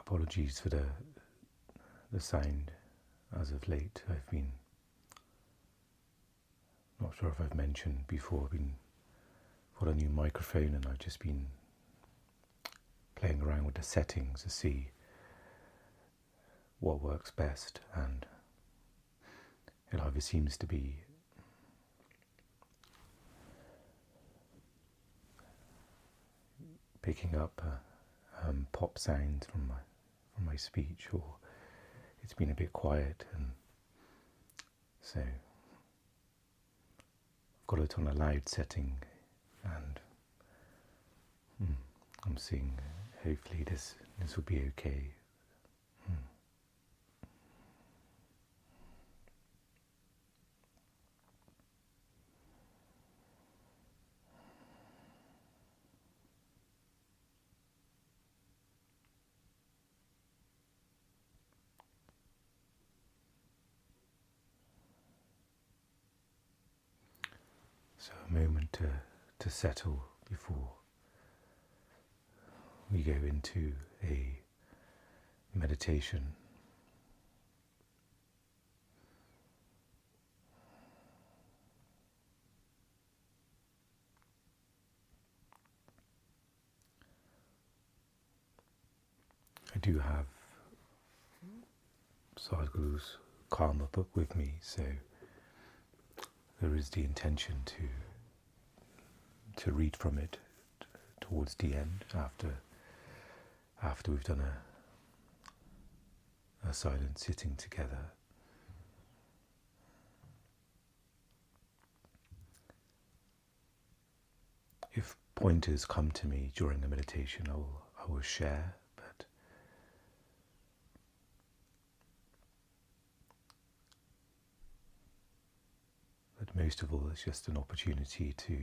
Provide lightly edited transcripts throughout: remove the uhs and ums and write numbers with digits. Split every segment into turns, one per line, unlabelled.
Apologies for the sound as of late. I've been, not sure if I've mentioned before, I've been got a new microphone and I've just been playing around with the settings to see what works best, and it either seems to be picking up pop sounds from my speech, or it's been a bit quiet, and so I've got it on a loud setting, and I'm seeing hopefully this will be okay. So a moment to settle before we go into a meditation. I do have Sadhguru's Karma book with me, so there is the intention to read from it towards the end, after we've done a silent sitting together. If pointers come to me during the meditation, I will share, but most of all, it's just an opportunity to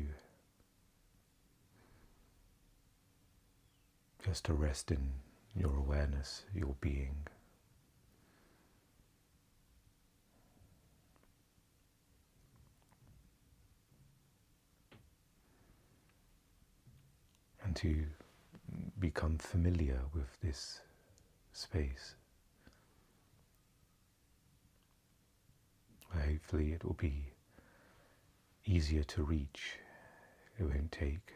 rest in your awareness, your being. And to become familiar with this space. Hopefully it will be easier to reach. It won't take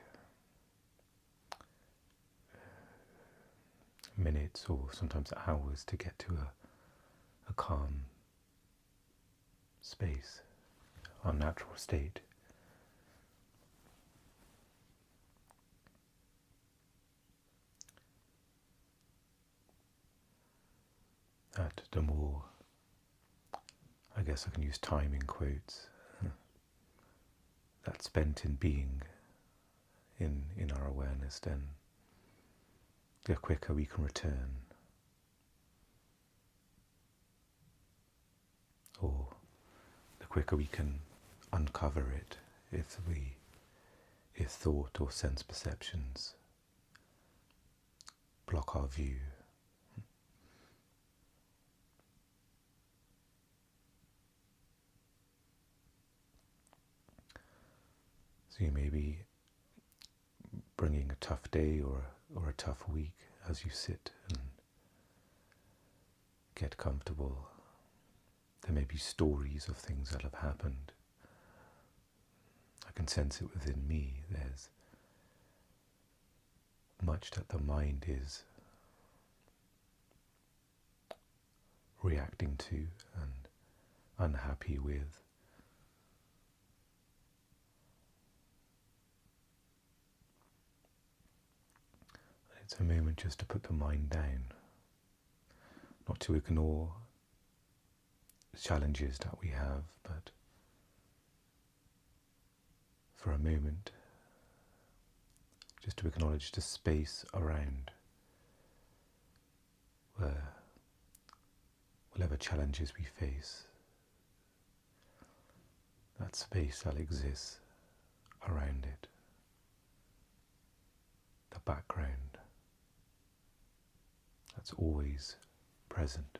minutes or sometimes hours to get to a calm space, our natural state. That the more, I guess I can use time in quotes, that's spent in being in our awareness, then the quicker we can return, or the quicker we can uncover it if thought or sense perceptions block our view. So you may be bringing a tough day or a tough week as you sit and get comfortable. There may be stories of things that have happened. I can sense it within me. There's much that the mind is reacting to and unhappy with. It's a moment just to put the mind down, not to ignore the challenges that we have, but for a moment just to acknowledge the space around where whatever challenges we face, that space that exists around it, the background that's always present.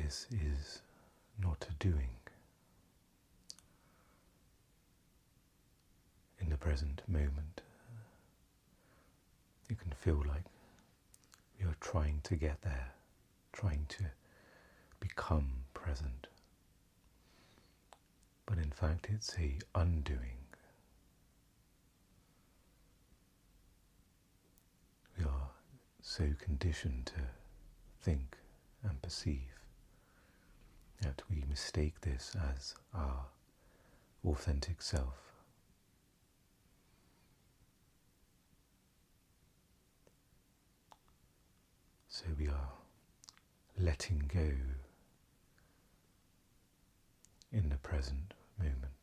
practice is not a doing. In the present moment, you can feel like you're trying to get there, trying to become present. But in fact, it's a undoing. We are so conditioned to think and perceive that we mistake this as our authentic self. So we are letting go in the present moment.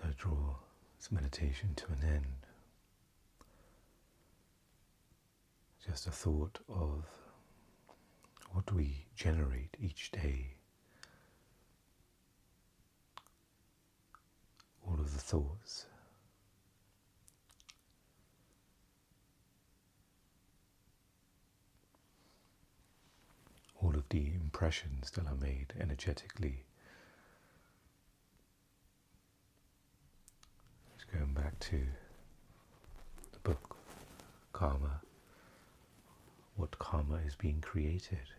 So I draw this meditation to an end. Just a thought of what do we generate each day. All of the thoughts. All of the impressions that are made energetically. Just going back to the book, Karma. What karma is being created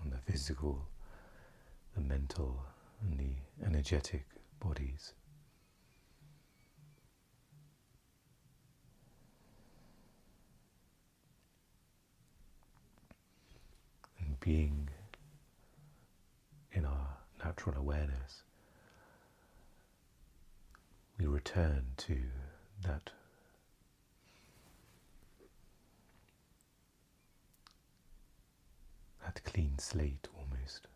on the physical, the mental, and the energetic bodies. And being in our natural awareness, we return to that clean slate almost.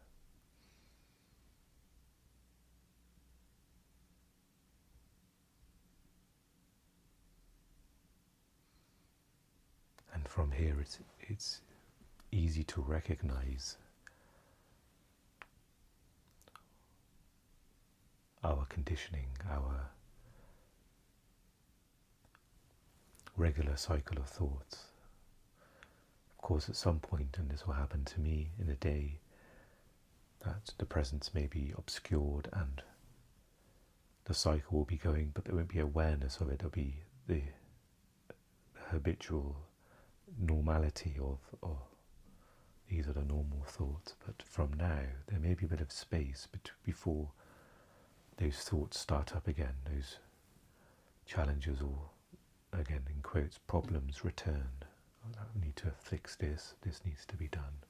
And from here it's easy to recognize our conditioning, our regular cycle of thoughts. Of course, at some point, and this will happen to me in a day, that the presence may be obscured and the cycle will be going, but there won't be awareness of it. There'll be the habitual normality of these are the normal thoughts. But from now, there may be a bit of space before those thoughts start up again, those challenges or, again in quotes, problems return. I need to fix this, this needs to be done,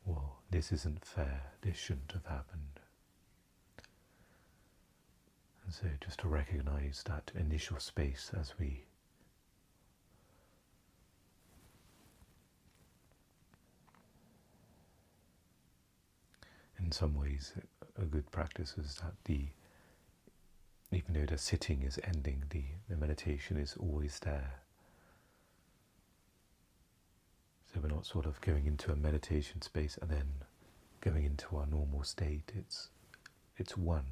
or this isn't fair, this shouldn't have happened. And so just to recognize that initial space as we in some ways a good practice is that even though the sitting is ending, the meditation is always there. So we're not sort of going into a meditation space and then going into our normal state. It's one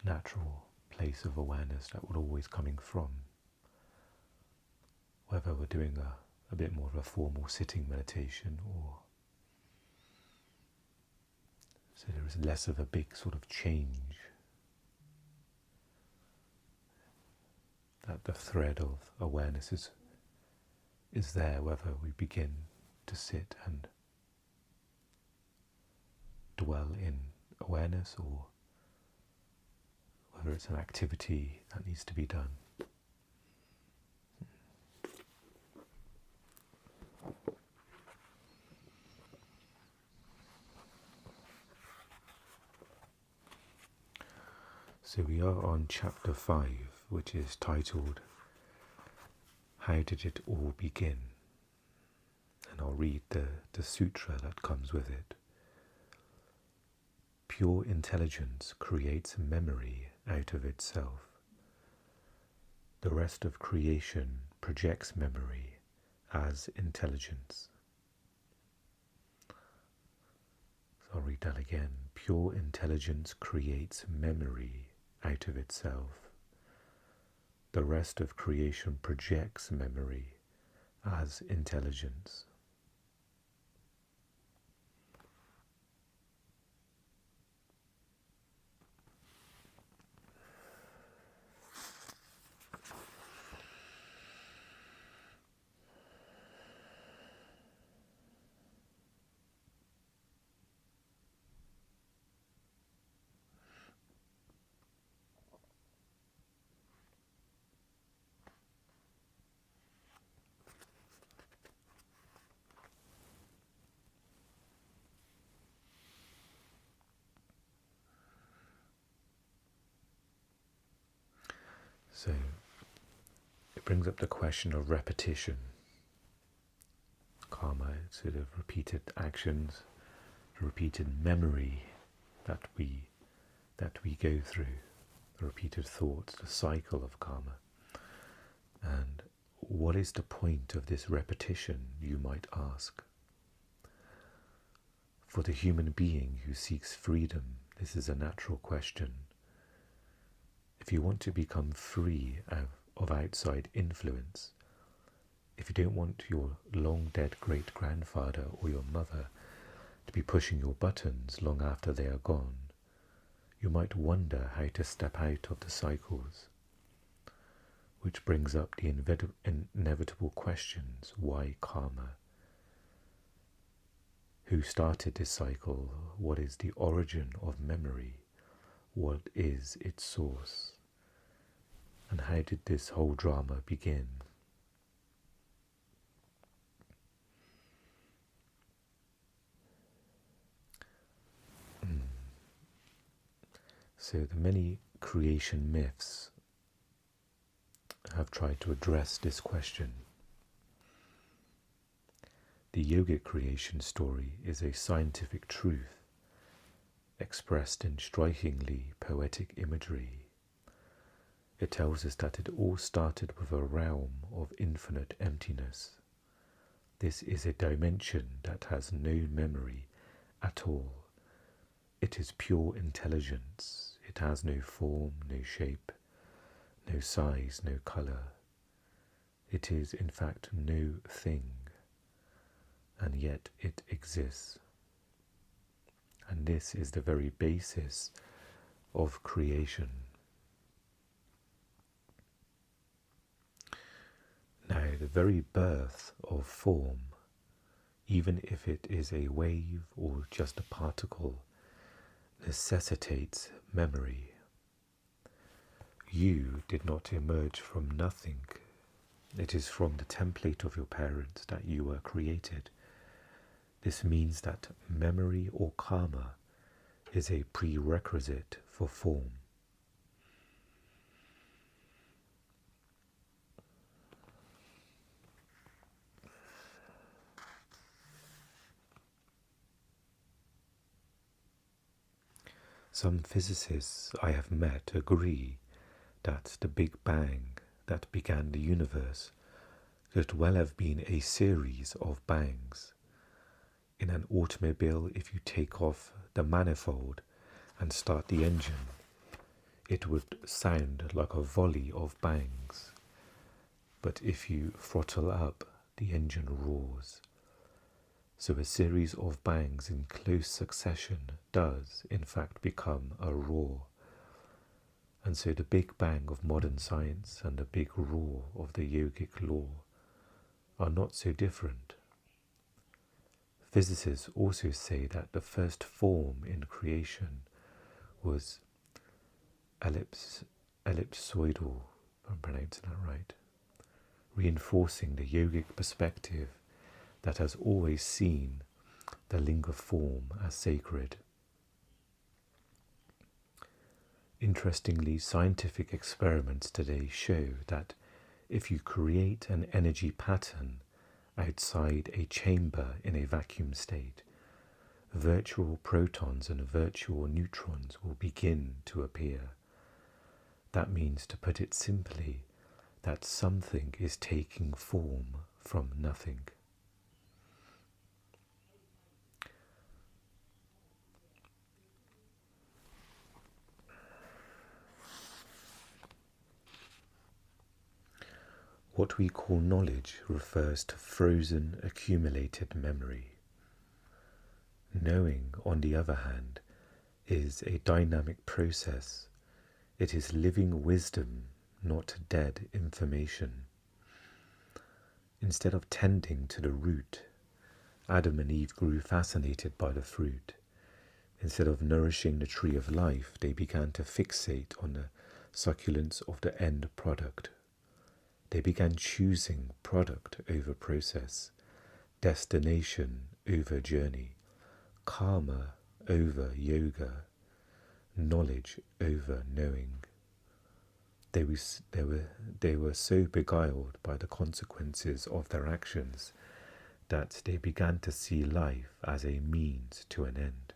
natural place of awareness that we're always coming from. Whether we're doing a bit more of a formal sitting meditation or so there is less of a big sort of change. That the thread of awareness is there whether we begin to sit and dwell in awareness or whether it's an activity that needs to be done. So we are on chapter 5, which is titled, How Did It All Begin? And I'll read the sutra that comes with it. Pure intelligence creates memory out of itself. The rest of creation projects memory as intelligence. So I'll read that again. Pure intelligence creates memory out of itself. The rest of creation projects memory as intelligence. So it brings up the question of repetition. Karma, sort of repeated actions, repeated memory that we that we go through, the repeated thoughts, the cycle of karma. And what is the point of this repetition, you might ask? For the human being who seeks freedom, this is a natural question. If you want to become free of outside influence, if you don't want your long-dead great-grandfather or your mother to be pushing your buttons long after they are gone, you might wonder how to step out of the cycles. Which brings up the inevitable questions: why karma? Who started this cycle? What is the origin of memory? What is its source? And how did this whole drama begin? So the many creation myths have tried to address this question. The yogic creation story is a scientific truth expressed in strikingly poetic imagery. It tells us that it all started with a realm of infinite emptiness. This is a dimension that has no memory at all. It is pure intelligence. It has no form, no shape, no size, no color. It is, in fact, no thing, and yet it exists. And this is the very basis of creation. Now, the very birth of form, even if it is a wave or just a particle, necessitates memory. You did not emerge from nothing. It is from the template of your parents that you were created. This means that memory or karma is a prerequisite for form. Some physicists I have met agree that the Big Bang that began the universe could well have been a series of bangs. In an automobile, if you take off the manifold and start the engine, it would sound like a volley of bangs. But if you throttle up, the engine roars. So a series of bangs in close succession does, in fact, become a roar. And so the Big Bang of modern science and the big roar of the yogic law are not so different. Physicists also say that the first form in creation was ellipsoidal, if I'm pronouncing that right, reinforcing the yogic perspective that has always seen the linga form as sacred. Interestingly, scientific experiments today show that if you create an energy pattern outside a chamber in a vacuum state, virtual protons and virtual neutrons will begin to appear. That means, to put it simply, that something is taking form from nothing. What we call knowledge refers to frozen, accumulated memory. Knowing, on the other hand, is a dynamic process. It is living wisdom, not dead information. Instead of tending to the root, Adam and Eve grew fascinated by the fruit. Instead of nourishing the tree of life, they began to fixate on the succulence of the end product. They began choosing product over process, destination over journey, karma over yoga, knowledge over knowing. They were so beguiled by the consequences of their actions that they began to see life as a means to an end.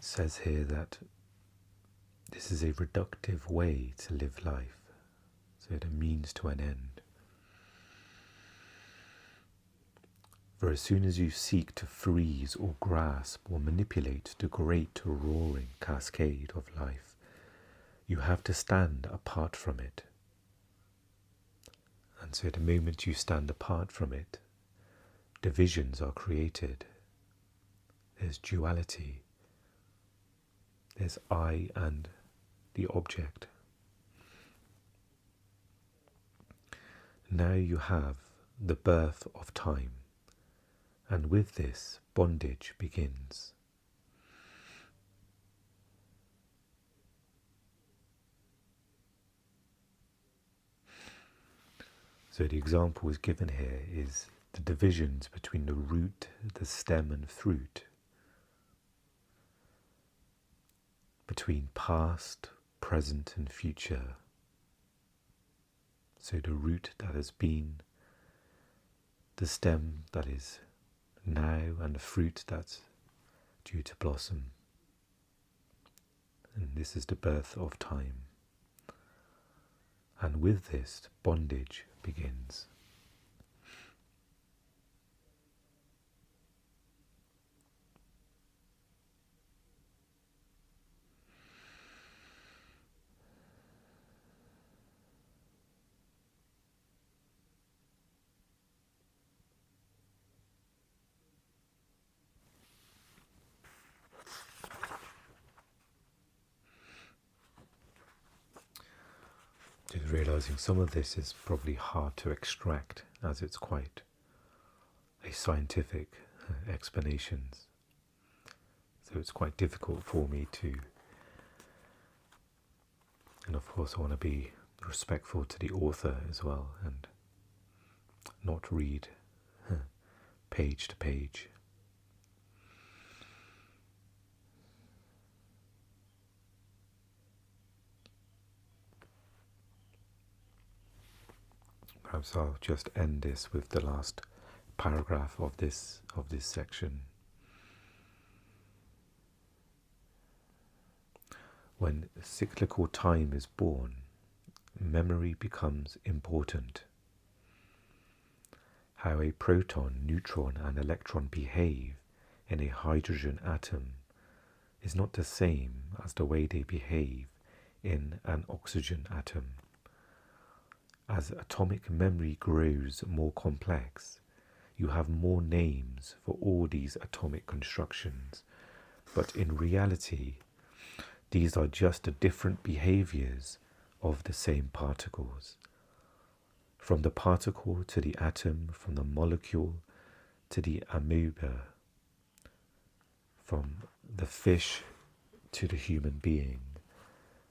it says here that this is a reductive way to live life, so it means to an end. For as soon as you seek to freeze or grasp or manipulate the great roaring cascade of life, you have to stand apart from it. And so the moment you stand apart from it, divisions are created. There's duality. There's I and the object. Now you have the birth of time, and with this, bondage begins. So the example is given here is the divisions between the root, the stem and fruit, between past, present and future. So the root that has been, the stem that is now, and the fruit that's due to blossom. And this is the birth of time. And with this, bondage begins. Just realizing some of this is probably hard to extract, as it's quite a scientific explanations. So it's quite difficult for me to, and of course I want to be respectful to the author as well and not read page to page. Perhaps I'll just end this with the last paragraph of this section. When cyclical time is born, memory becomes important. How a proton, neutron and electron behave in a hydrogen atom is not the same as the way they behave in an oxygen atom. As atomic memory grows more complex, you have more names for all these atomic constructions, but in reality, these are just the different behaviors of the same particles. From the particle to the atom, from the molecule to the amoeba, from the fish to the human being.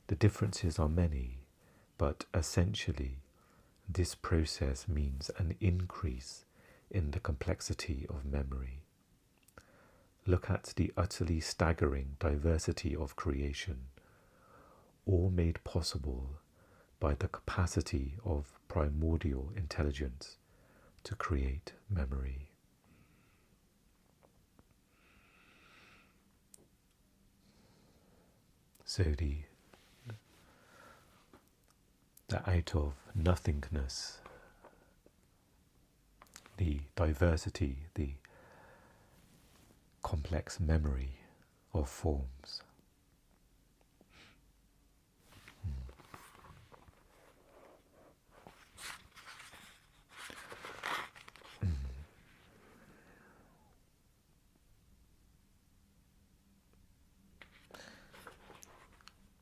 The differences are many, but essentially, this process means an increase in the complexity of memory. Look at the utterly staggering diversity of creation, all made possible by the capacity of primordial intelligence to create memory. So that out of nothingness, the diversity, the complex memory of forms.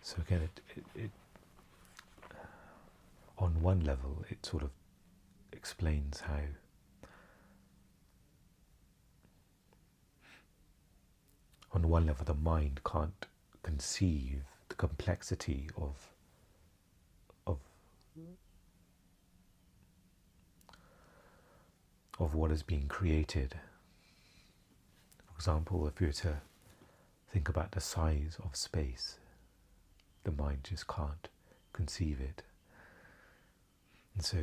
So again, it on one level, it sort of explains how on one level the mind can't conceive the complexity of what is being created. For example, if you were to think about the size of space, the mind just can't conceive it. And so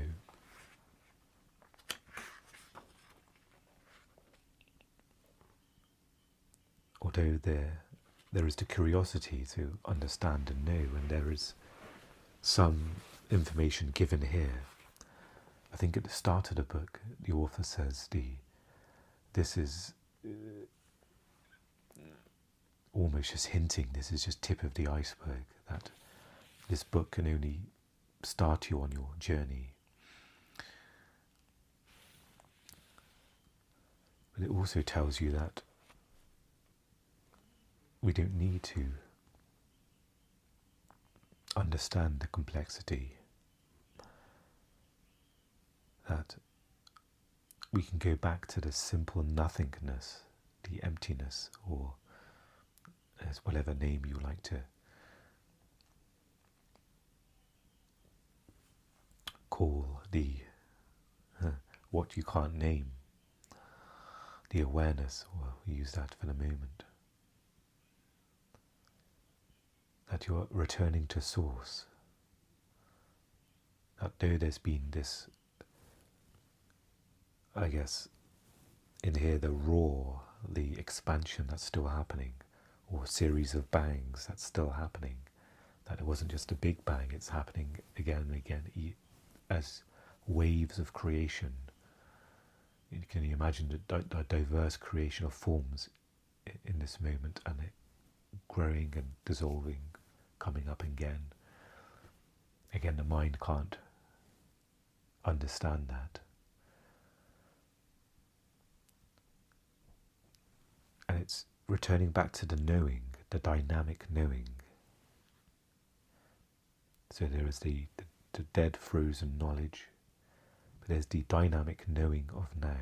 although there is the curiosity to understand and know, and there is some information given here. I think at the start of the book, the author says this is almost just hinting, this is just tip of the iceberg, that this book can only start you on your journey. But it also tells you that we don't need to understand the complexity, that we can go back to the simple nothingness, the emptiness, or as whatever name you like to call the what you can't name, the awareness, or we'll use that for the moment, that you're returning to source, that though there's been this, I guess, in here the roar, the expansion that's still happening, or a series of bangs that's still happening, that it wasn't just a big bang, it's happening again and again as waves of creation. You can imagine the diverse creation of forms in this moment, and it growing and dissolving, coming up again. Again, the mind can't understand that. And it's returning back to the knowing, the dynamic knowing. So there is the dead, frozen knowledge, but there's the dynamic knowing of now.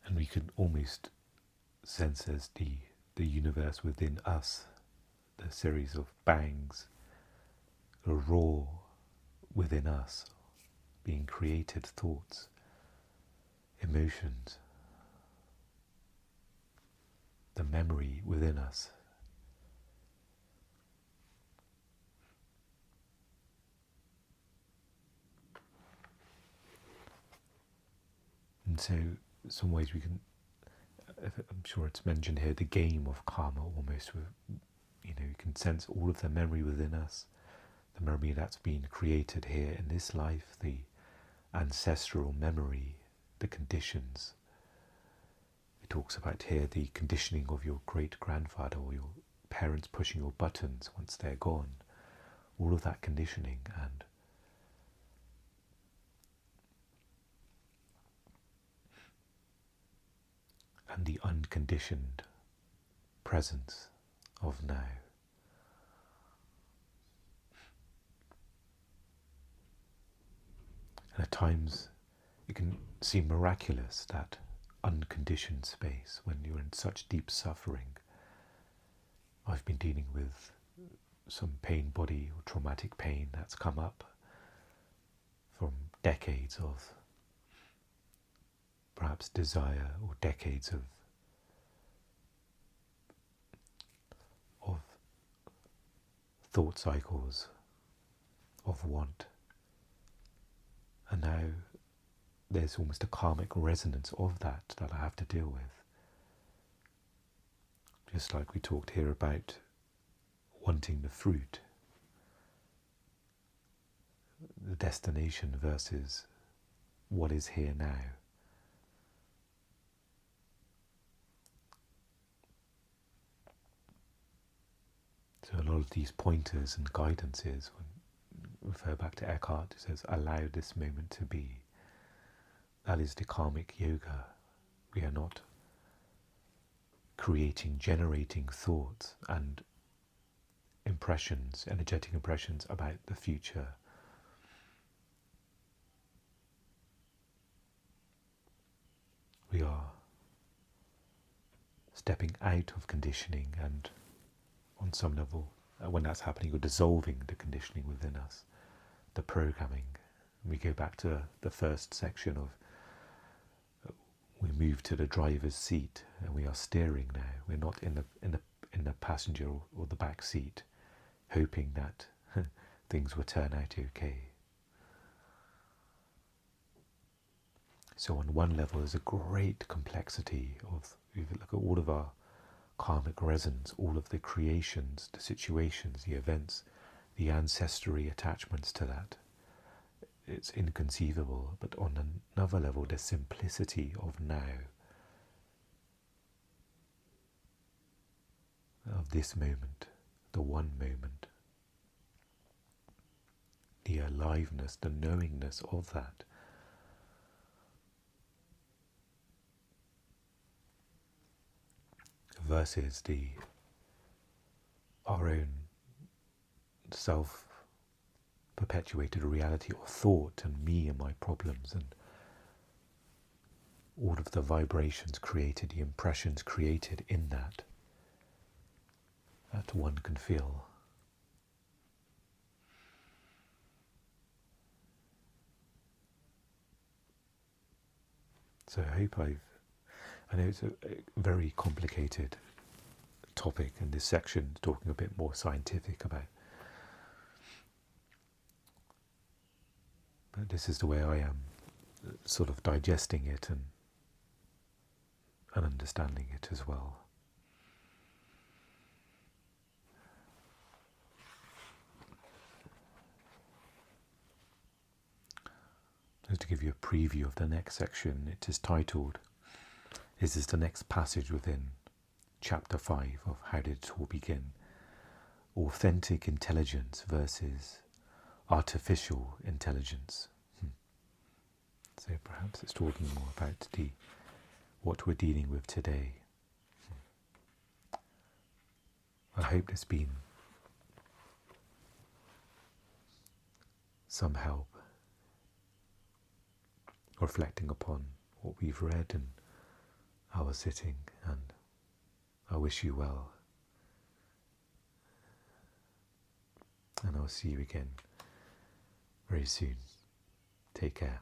And we can almost sense as the universe within us, the series of bangs, a roar within us, being created thoughts, emotions, the memory within us. And so, in some ways we can, I'm sure it's mentioned here, the game of karma almost, you can sense all of the memory within us, the memory that's been created here in this life, the ancestral memory, the conditions. It talks about here the conditioning of your great-grandfather or your parents pushing your buttons once they're gone. All of that conditioning and the unconditioned presence of now. And at times it can seem miraculous, that unconditioned space, when you're in such deep suffering. I've been dealing with some pain, body or traumatic pain that's come up from decades of perhaps desire, or decades of thought cycles of want. And now there's almost a karmic resonance of that I have to deal with. Just like we talked here about wanting the fruit, the destination versus what is here now. So a lot of these pointers and guidances, when we refer back to Eckhart, who says, allow this moment to be. That is the karmic yoga. We are not generating thoughts and impressions, energetic impressions about the future. We are stepping out of conditioning, and on some level, when that's happening, you're dissolving the conditioning within us, the programming. We go back to the first section of we move to the driver's seat and we are steering now. We're not in in the passenger or the back seat, hoping that things will turn out okay. So on one level, there's a great complexity of, if you look at all of our karmic resonance, all of the creations, the situations, the events, the ancestry attachments to that. It's inconceivable, but on another level, the simplicity of now, of this moment, the one moment, the aliveness, the knowingness of that. Versus our own self-perpetuated reality or thought, and me and my problems, and all of the vibrations created, the impressions created in that one can feel. So I hope I know it's a very complicated topic, and this section is talking a bit more scientific about. But this is the way I am sort of digesting it and understanding it as well. Just to give you a preview of the next section, it is titled, this is the next passage within chapter 5 of How Did It All Begin? Authentic intelligence versus artificial intelligence. So perhaps it's talking more about what we're dealing with today. I hope there's been some help reflecting upon what we've read and our sitting, and I wish you well. And I'll see you again very soon. Take care.